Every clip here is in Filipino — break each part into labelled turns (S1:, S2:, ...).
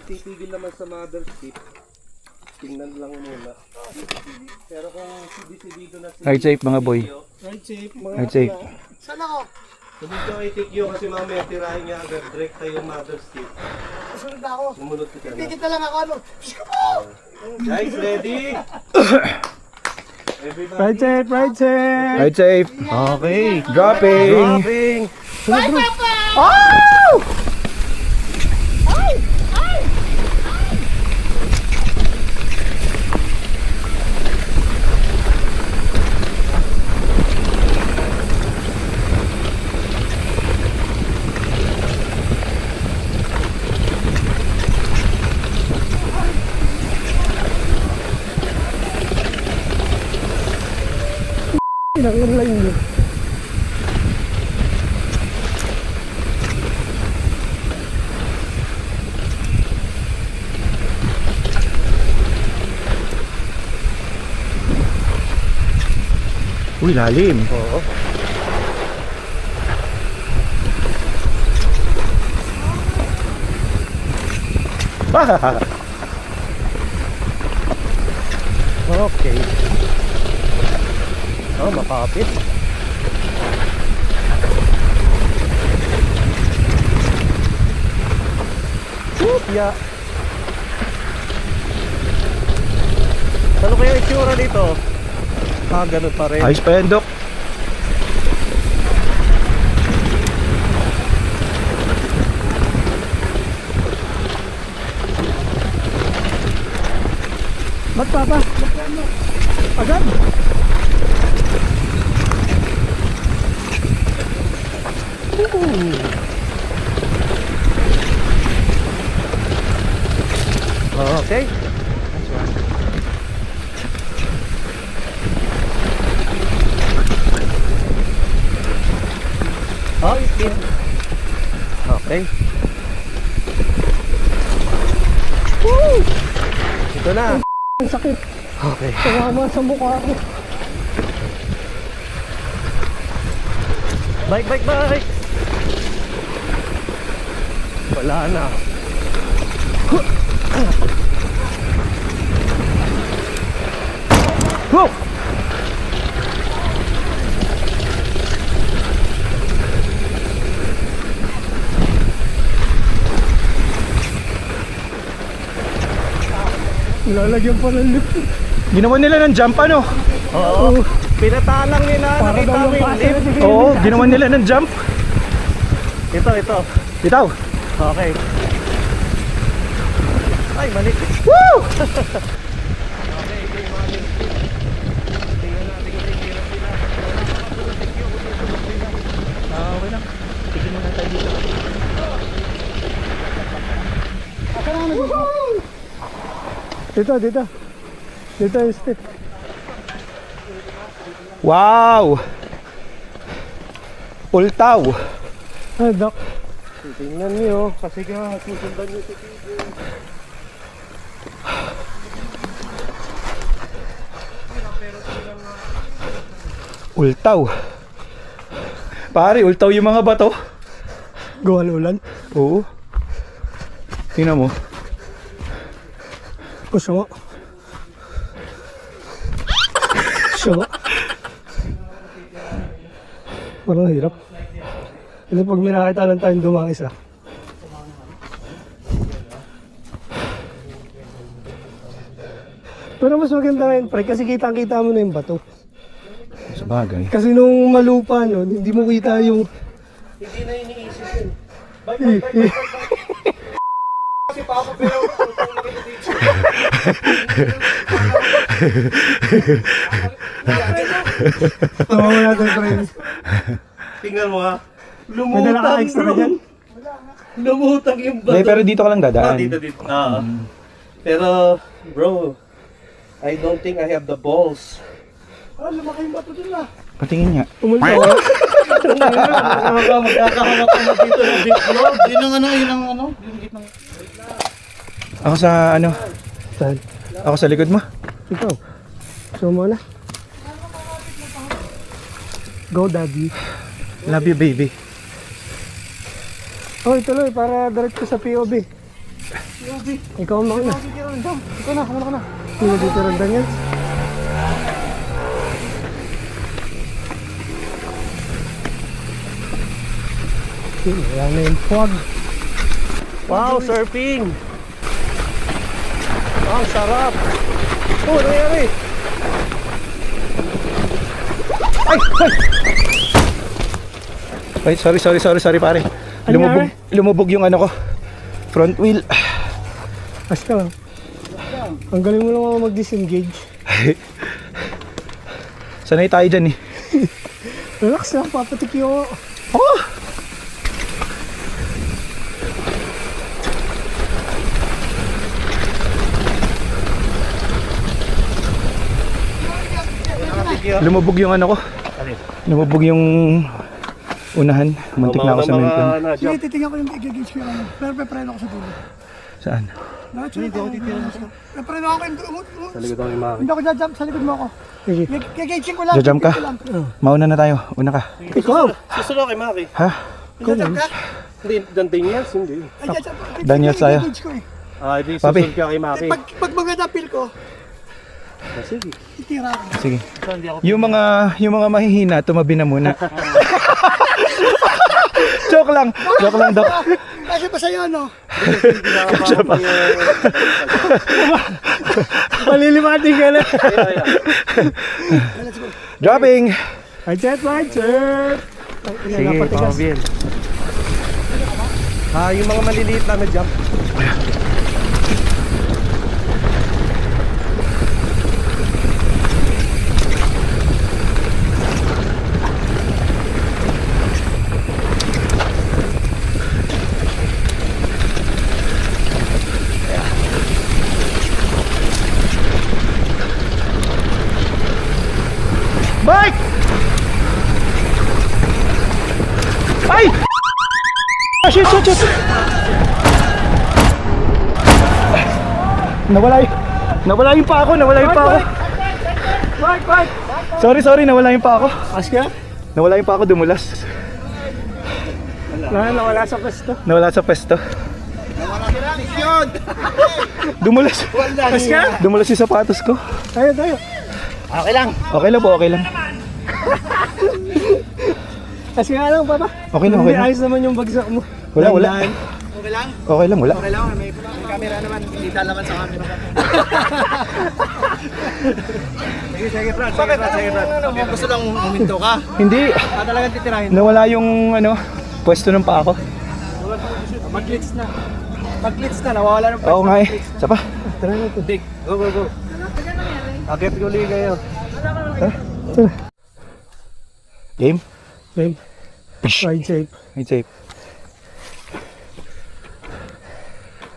S1: Titigil naman sa mother's tip, tingnan lang muna. Pero kung decidido na si
S2: Ride safe mga boy.
S1: Ride safe, mga
S2: Ride safe.
S3: Saan ako?
S1: Hindi ko itikyo kasi mamaya tirahin niya agad, direct tayo yung mother's tip.
S3: Susunod na ako.
S1: Sumunod ka na.
S3: Tikit na lang ako ano.
S1: Guys, ready? Everybody.
S4: Ride safe, ride safe.
S2: Ride safe.
S1: Okay.
S2: Dropping.
S1: Dropping.
S3: Bye, Papa!
S2: Oh!
S3: Ay! Ay!
S4: Pinang-online nyo.
S2: Uy, lalim.
S1: Oo. Okay. Oh, makapit. Yeah. Ano kaya yung itsura dito? Ah, ganun pa rin.
S2: Ayos pa yan, Dok.
S4: Ba't Papa? Agad?
S1: Okay. Okay. Okay.
S4: Woo!
S1: Ito na.
S4: Ang sakit.
S1: Okay.
S4: Tumama sa mukha ko.
S1: Bike, bike, bike. Wala na.
S2: Whoa!
S4: Lalagyan pa ng lift.
S2: Ginawa nila ng jump ano?
S1: Oo. Pinatalang nila.
S4: Para
S1: Nakita
S4: daw
S1: mo
S4: yung
S1: yung
S4: basa
S1: lift.
S4: na sige.
S2: Oo, ginawa nila ng jump.
S1: Ito, ito.
S2: Bitaw.
S1: Okay. Ay, mali.
S2: Woo!
S1: Okay, ito yung mga lift. Tingnan natin kung tingnan sila.
S2: Okay lang. Tigil muna tayo dito.
S4: Aka na dito. Dito, dito. Dito yung step.
S2: Wow! Ultaw.
S4: Ah, Doc.
S1: Tingnan niyo. Kasi nga, susundan niyo si Tigo.
S2: Ultaw. Pare, ultaw yung mga bato.
S4: Gawalulan.
S2: Oo. Tingnan mo.
S4: Puso. Puso. Parang hirap. Hindi pag may nakita lang tayong dumangis ah. Pero mas maganda ngayon pre kasi kitang-kita mo na yung bato.
S2: Sabagay.
S4: Kasi nung malupa no, hindi mo kita yung
S1: Hindi na iniisip yun. Bye, bye, bye, bye, bye. Si Papa pero utang na kita dito.
S4: tawa mo natin pre.
S1: Tingnan mo ha.
S4: May dala ka extra
S1: bro.
S4: dyan?
S1: Lumutang yung bato.
S2: Hindi, pero dito ka lang dadaan.
S1: Dito. Pero, bro, I don't think I have the balls. Ah, lumaki yung bato dun ah.
S2: Patingin nga.
S4: Umulta ka.
S1: Magkakahamak ka dito ng big vlog.
S3: Yun ang ano, yung gitnang.
S2: Ako sa ano?
S4: Saan?
S2: Ako sa likod mo.
S4: Ikaw. Show mo na. Go daddy.
S2: Love you, baby.
S4: Oh, tuloy para diretso sa POV. Ikaw ang mauna.
S3: Ikaw na, kumuna ka na.
S4: Hindi dito randan yan. Ayan na yung fog.
S1: Wow, surfing! Wow, sarap! Oh, ano nangyari?
S2: Ay, sorry pare.
S4: Ano
S2: Lumubog yung ano ko. Front wheel.
S4: Basta. Ang galing mo lang mag-disengage.
S2: Sanay tayo dyan eh.
S4: Relax lang, papatikyo.
S2: Oh! Lumubog yung ano ko. Lumubog yung unahan. Muntik na ako sa main plan.
S3: Sige, titingnan ko yung i-gauge ko yung ano. Pero pepreno ko sa dulo.
S2: Saan?
S3: Lahat siya. Hindi ako titira mo. Pepreno ako yung
S1: Sa likod ako yung maki.
S3: Hindi ako jump sa likod mo ako.
S4: Sige.
S3: Gagaging ko lang.
S2: Jajump ka?
S3: gagaging ko lang.
S2: Mauna na tayo. Una ka.
S4: Ikaw!
S1: Susunod kay Maki.
S2: Ha?
S3: Jajump ka?
S1: Hindi, Daniels, hindi.
S3: Ay, jajump.
S2: Daniel tayo.
S3: I-gauge ko eh.
S1: Ah, di
S2: Papi.
S1: susunod ka kay Maki.
S3: Pag maganda feel ko,
S1: Sige.
S3: itira ako.
S2: Sige. Yung mga mahihina, tumabi na muna. Joke lang, Dok.
S3: Kasi pa sa'yo, no?
S4: Palilimati ka na.
S2: Dropping!
S4: Ay, jet light, sir!
S1: Sige, Pabiel. Yung mga maliliit na jump.
S2: Bike! Ay! Ah, shit! Nawala yung pa ako.
S4: Bike!
S2: Sorry, nawala yung pa ako.
S4: Aska?
S2: Nawala yung pa ako, dumulas.
S4: Nawala sa pwesto.
S2: Nawala sa pesto. Dumulas.
S4: Aska?
S2: Dumulas yung sapatos ko.
S4: Tayo.
S1: Okay lang.
S2: Okay lang po, okay lang.
S4: Aska nga lang, papa.
S2: Okay lang, okay
S4: Hindi,
S2: lang.
S4: ayos naman yung bagsak mo.
S2: Wala.
S3: Okay lang?
S2: Okay lang, wala.
S3: Okay lang, may camera naman. Hindi dalaman sa camera. Sige, Brad. Gusto lang huminto ka.
S2: Hindi.
S3: Talagang titirahin.
S2: Nawala yung pwesto ng pa ako.
S3: Mag-glitch na. Mag-glitch na, nawawala ng
S2: Oo nga eh. Isa pa.
S4: Tara na ito.
S1: Dig. Go. Agad uli kayo.
S2: Game?
S4: Babe, ride safe.
S2: Ride safe.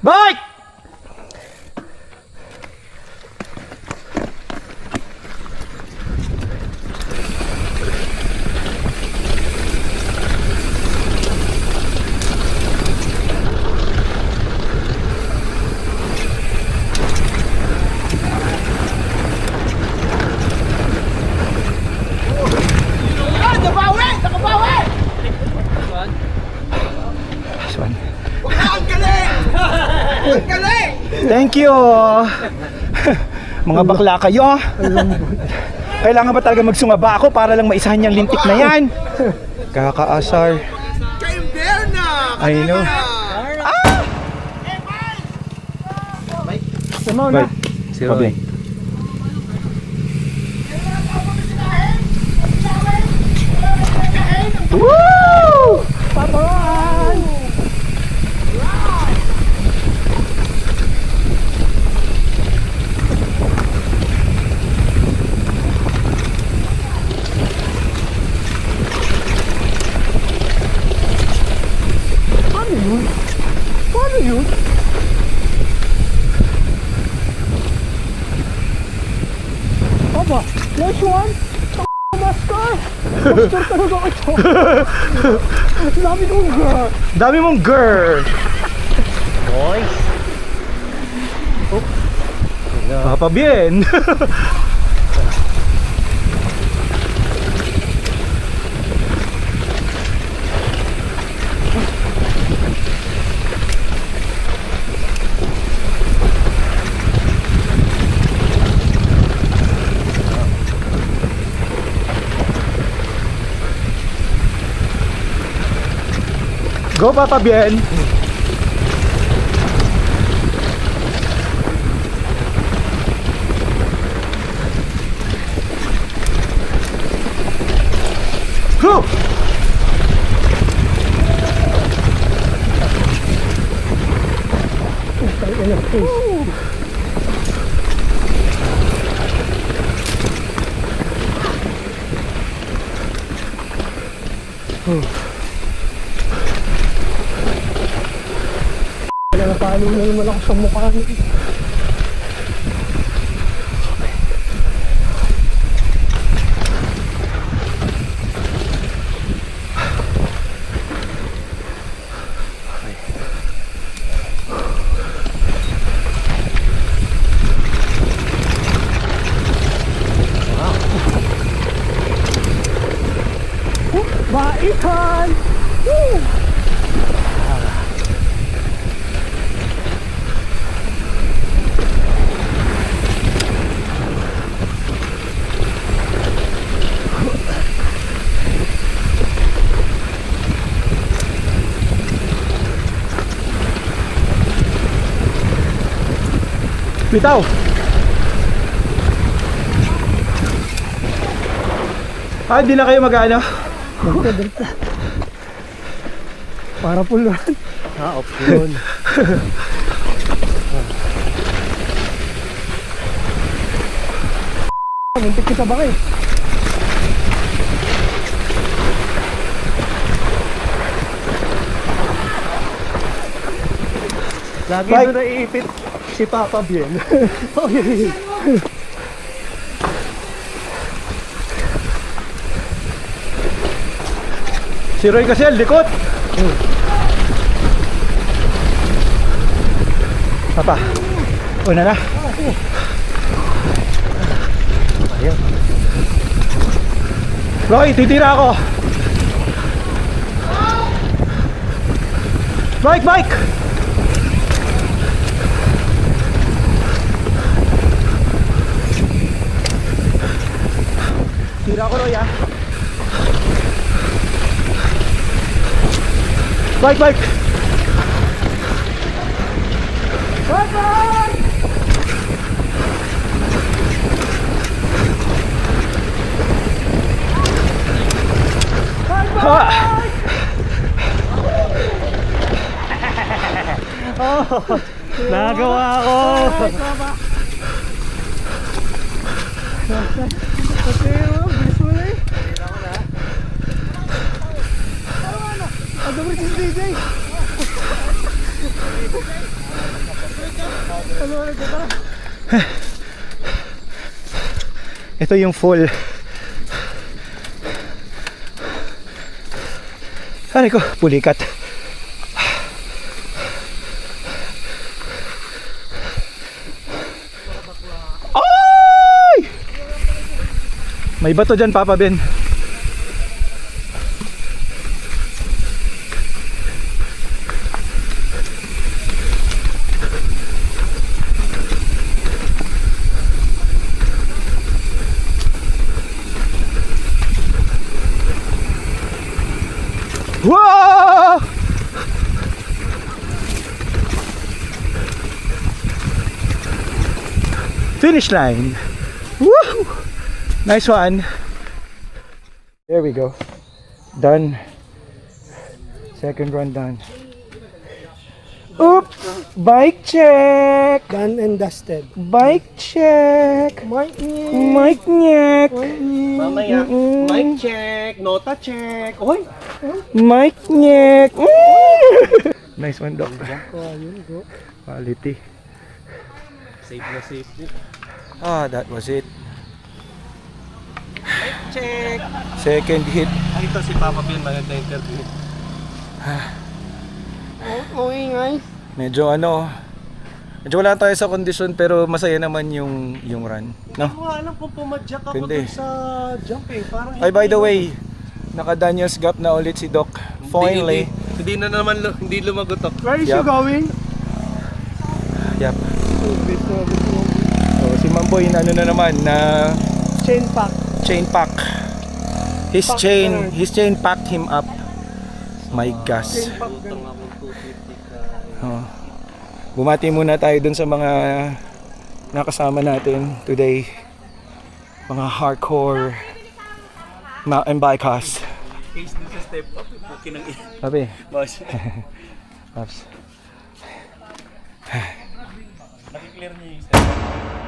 S2: Bike! This one.
S3: Ang galing! Ang galing!
S2: Thank you! Mga bakla kayo. Kailangan ba talaga magsungaba ako para lang maisahan yung lintik na yan? Kakaasar.
S3: Kayong Berna!
S2: I know.
S4: Samaw na.
S2: Bye. Si Roy. Woo!
S4: Papawan! Paano yun? Papa, next one! Master! Master talaga ito! Dami kong girl!
S2: Dami mong girl!
S1: Boys.
S2: Papa bien! Go Papa Bien. Go!
S4: Paano na naman ako sa mukha niya. Baikan! Woo!
S2: Bitaw! Hindi na kayo mag-ano?
S4: Para puluhan.
S1: Option.
S4: Muntik kita ba kayo?
S1: Lagi
S2: Mike.
S1: mo naiipit si Papa Bien.
S2: Si Roy kasi ang likot. Papa, una na. Ayun. Roy, titira ako. Bike! Tira ako, Roy, ah. Bike!
S1: Nagawa ko!
S2: Ito yung full. Aray ko, pulikat. Ay! May bato dyan, Papa Ben. Wow! Finish line. Woo! Nice one. There we go. Done. Second run done. Oop! Bike check.
S4: Done and dusted.
S2: Bike check.
S4: Mike niya.
S2: Mike check.
S1: Mamaya, mic check, nota check. Oy!
S2: Mike check. Nice one, Doc. Quality.
S1: Safe na safe.
S2: That was it.
S1: Check!
S2: Second hit.
S1: Ay, ito si Papa Bien, maganda interview.
S4: Okay, guys.
S2: Medyo wala tayo sa kondisyon pero masaya naman yung run. No?
S1: Hindi ko alam kung pumadyak ako
S2: Hindi.
S1: dun sa jumping. Parang
S2: Ay, by the way, naka-Daniels Gap na ulit si Doc. Finally.
S1: Hindi na naman hindi lumagotok.
S4: Where is
S2: Yup.
S4: you going?
S2: Yep. So, si Mamboy na naman na
S4: Chain pack.
S2: chain pack. His chain packed him up. my gas. Oh. Bumati muna tayo dun sa mga nakasama natin today. Mga hardcore mountain bikers.
S3: Case dun sa step up, pukin ng
S2: Sabi.
S3: boss.
S2: Paps.
S3: Nakiklear niyo yung step up.